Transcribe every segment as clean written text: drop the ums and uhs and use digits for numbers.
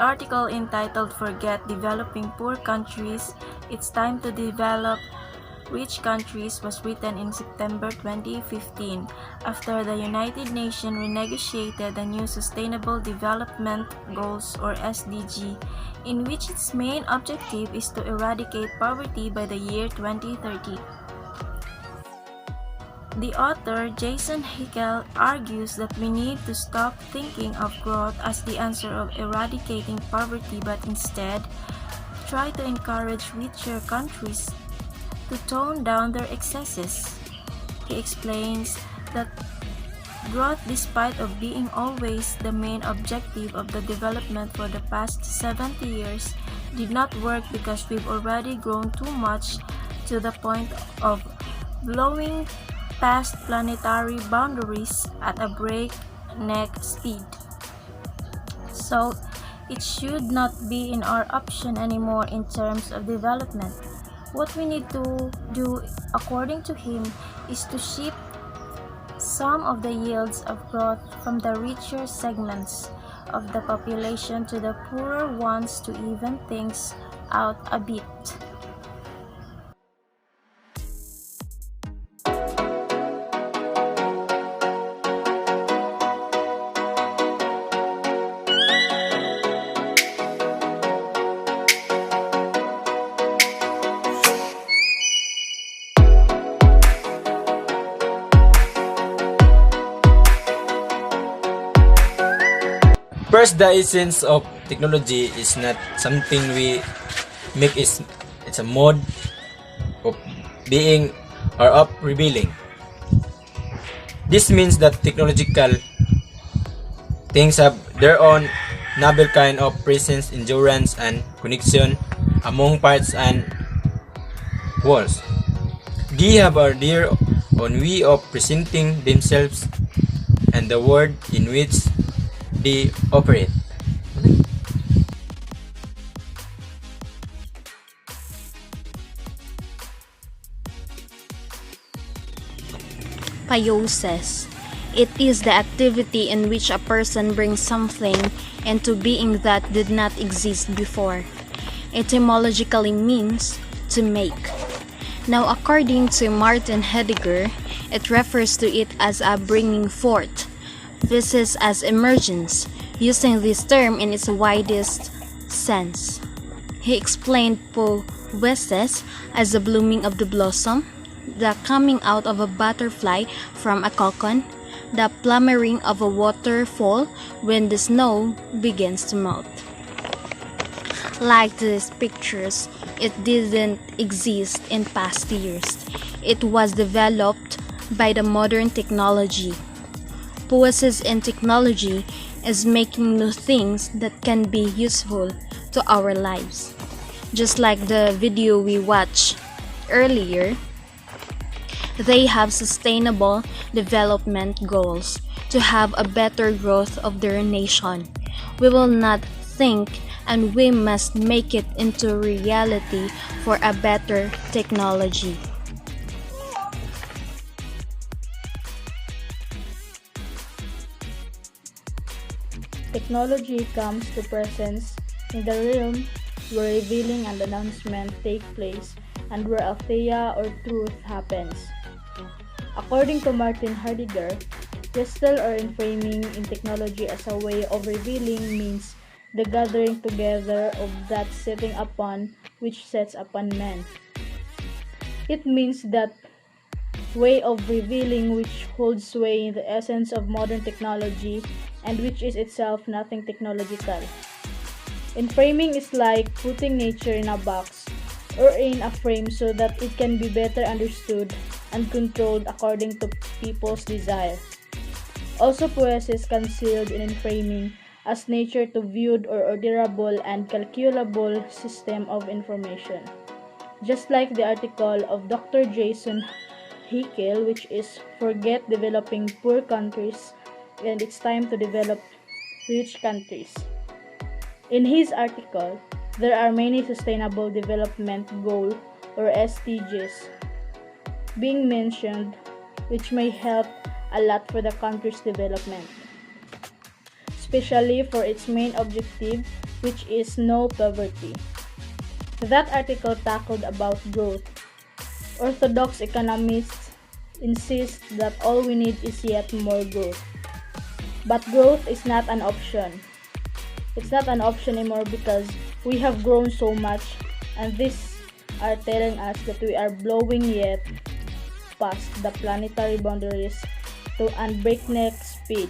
article entitled Forget Developing Poor Countries, It's Time to Develop Rich Countries was written in September 2015 after the United Nations renegotiated the new Sustainable Development Goals or SDG, in which its main objective is to eradicate poverty by the year 2030. The author, Jason Hickel, argues that we need to stop thinking of growth as the answer of eradicating poverty but instead try to encourage richer countries to tone down their excesses. He explains that growth, despite of being always the main objective of the development for the past 70 years, did not work because we've already grown too much to the point of blowing past planetary boundaries at a breakneck speed. So, it should not be in our option anymore in terms of development. What we need to do, according to him, is to shift some of the yields of growth from the richer segments of the population to the poorer ones to even things out a bit. First, the essence of technology is not something we make, it's a mode of being or of revealing. This means that technological things have their own novel kind of presence, endurance, and connection among parts and walls. They have a their own way of presenting themselves and the world in which they operate. Paiosis. It is the activity in which a person brings something into being that did not exist before. Etymologically means to make. Now, according to Martin Heidegger, it refers to it as a bringing forth. Physis as emergence, using this term in its widest sense. He explained poesis as the blooming of the blossom, the coming out of a butterfly from a cocoon, the plumbering of a waterfall when the snow begins to melt. Like these pictures, it didn't exist in past years. It was developed by the modern technology. Poesis in technology is making new things that can be useful to our lives. Just like the video we watched earlier, they have sustainable development goals to have a better growth of their nation. We will not think and we must make it into reality for a better technology. Technology comes to presence in the realm where revealing and announcement take place and where atheia or truth happens. According to Martin Heidegger, crystal or enframing in technology as a way of revealing means the gathering together of that setting upon which sets upon men. It means that way of revealing which holds sway in the essence of modern technology and which is itself nothing technological. Enframing is like putting nature in a box or in a frame so that it can be better understood and controlled according to people's desire. Also, poesis is concealed in enframing as nature to viewed or orderable and calculable system of information. Just like the article of Dr. Jason Hickel, which is Forget Developing Poor Countries and It's Time to Develop Rich Countries. In his article, there are many Sustainable Development Goals or SDGs being mentioned which may help a lot for the country's development, especially for its main objective which is no poverty. That article tackled about growth. Orthodox economists insist that all we need is yet more growth. But growth is not an option. It's not an option anymore because we have grown so much, and these are telling us that we are blowing yet past the planetary boundaries to a breakneck speed.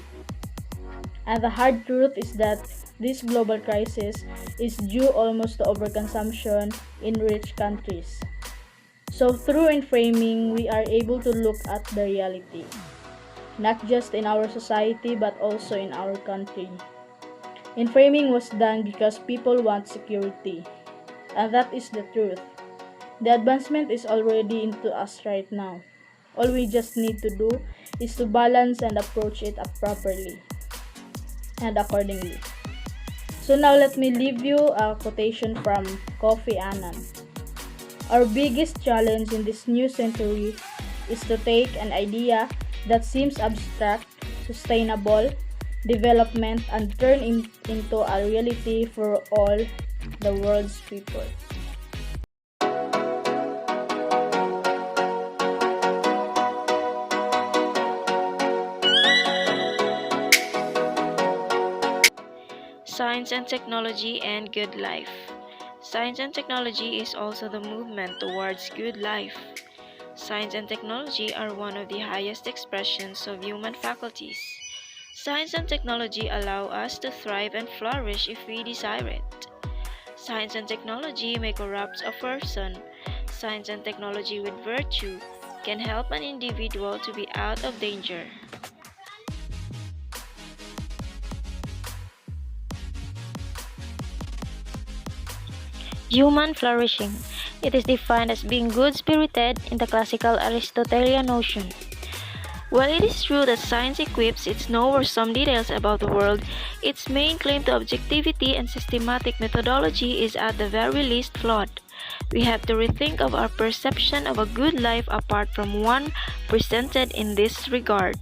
And the hard truth is that this global crisis is due almost to overconsumption in rich countries. So through inframing, we are able to look at the reality, not just in our society but also in our country. Inframing was done because people want security, and that is the truth. The advancement is already into us right now. All we just need to do is to balance and approach it properly and accordingly. So now let me leave you a quotation from Kofi Annan. Our biggest challenge in this new century is to take an idea that seems abstract, sustainable development, and turn it into a reality for all the world's people. Science and technology and good life. Science and technology is also the movement towards good life. Science and technology are one of the highest expressions of human faculties. Science and technology allow us to thrive and flourish if we desire it. Science and technology may corrupt a person. Science and technology with virtue can help an individual to be out of danger. Human flourishing. It is defined as being good-spirited in the classical Aristotelian notion. While it is true that science equips its know some details about the world, its main claim to objectivity and systematic methodology is at the very least flawed. We have to rethink of our perception of a good life apart from one presented in this regard.